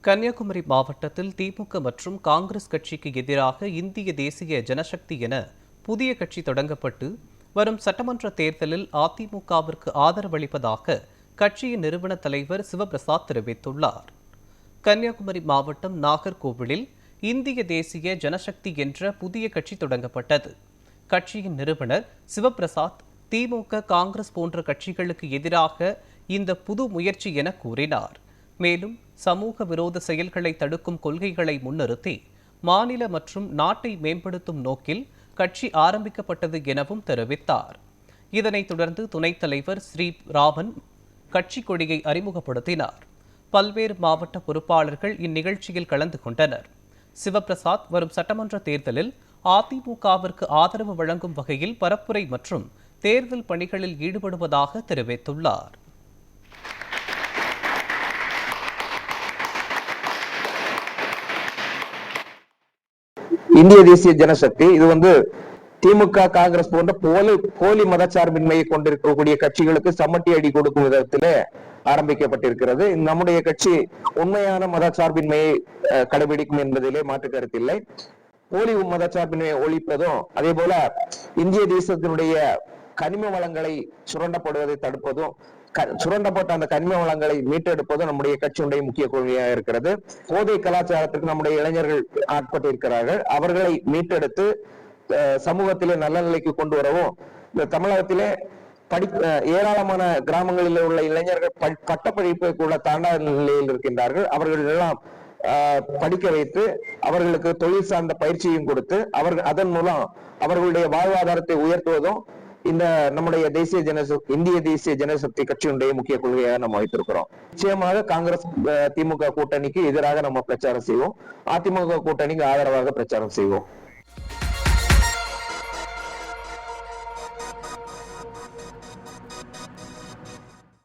கன்னியாகுமரி மாவட்டத்தில் திமுக மற்றும் காங்கிரஸ் கட்சிக்கு எதிராக இந்திய தேசிய ஜனசக்தி என புதிய கட்சி தொடங்கப்பட்டு வரும் சட்டமன்ற தேர்தலில் அதிமுகவிற்கு ஆதரவளிப்பதாக கட்சியின் நிறுவன தலைவர் சிவபிரசாத் தெரிவித்துள்ளார். கன்னியாகுமரி மாவட்டம் நாகர்கோவிலில் இந்திய தேசிய ஜனசக்தி என்ற புதிய கட்சி தொடங்கப்பட்டது. கட்சியின் நிறுவனர் சிவபிரசாத் திமுக, காங்கிரஸ் போன்ற கட்சிகளுக்கு எதிராக இந்த புது முயற்சி என கூறினார். மேலும் சமூக விரோத செயல்களை தடுக்கும் கொள்கைகளை முன்னிறுத்தி மாநில மற்றும் நாட்டை மேம்படுத்தும் நோக்கில் கட்சி ஆரம்பிக்கப்பட்டது எனவும் தெரிவித்தார். இதனைத் தொடர்ந்து துணைத் தலைவர் ஸ்ரீ ராமன் கட்சி கொடியை அறிமுகப்படுத்தினார். பல்வேறு மாவட்ட பொறுப்பாளர்கள் இந்நிகழ்ச்சியில் கலந்து கொண்டனர். சிவபிரசாத் வரும் சட்டமன்ற தேர்தலில் அதிமுகவிற்கு ஆதரவு வழங்கும் வகையில் பரப்புரை மற்றும் தேர்தல் பணிகளில் ஈடுபடுவதாக தெரிவித்துள்ளார். இந்திய தேசிய ஜனசக்தி இது திமுக, காங்கிரஸ் போன்ற போலி மதச்சார்பின்மையை கொண்டிருக்கக்கூடிய கட்சிகளுக்கு சம்மட்டி அடி கொடுக்கும் விதத்திலே ஆரம்பிக்கப்பட்டிருக்கிறது. நம்முடைய கட்சி உண்மையான மதச்சார்பின்மையை கடைபிடிக்கும் என்பதிலே மாற்று கருத்தில்லை. போலி மதச்சார்பின்மையை ஒழிப்பதும், அதே போல இந்திய தேசத்தினுடைய கனிம வளங்களை சுரண்டப்படுவதை தடுப்பதும், சுரண்டப்பட்ட அந்த கனிம வளங்களை மீட்டெடுப்பதும் நம்முடைய கட்சியுடைய முக்கிய கொள்கையாக இருக்கிறது. போதை கலாச்சாரத்திற்கு நம்முடைய இளைஞர்கள் ஆட்பட்டு இருக்கிறார்கள். அவர்களை மீட்டெடுத்து சமூகத்திலே நல்ல நிலைக்கு கொண்டு வரவும், இந்த தமிழகத்திலே ஏராளமான கிராமங்களில் உள்ள இளைஞர்கள் பட்டப்படிப்பை கூட தாண்டாத நிலையில் இருக்கின்றார்கள். அவர்கள் எல்லாம் படிக்க வைத்து அவர்களுக்கு தொழில் சார்ந்த பயிற்சியும் கொடுத்து அதன் மூலம் அவர்களுடைய வாழ்வாதாரத்தை உயர்த்துவதும் இந்த நம்முடைய இந்திய தேசிய ஜனசக்தி கட்சியினுடைய முக்கிய கொள்கையாக நம்ம வைத்திருக்கிறோம். நிச்சயமாக காங்கிரஸ், திமுக கூட்டணிக்கு எதிராக நம்ம பிரச்சாரம் செய்வோம். அதிமுக கூட்டணிக்கு ஆதரவாக பிரச்சாரம் செய்வோம்.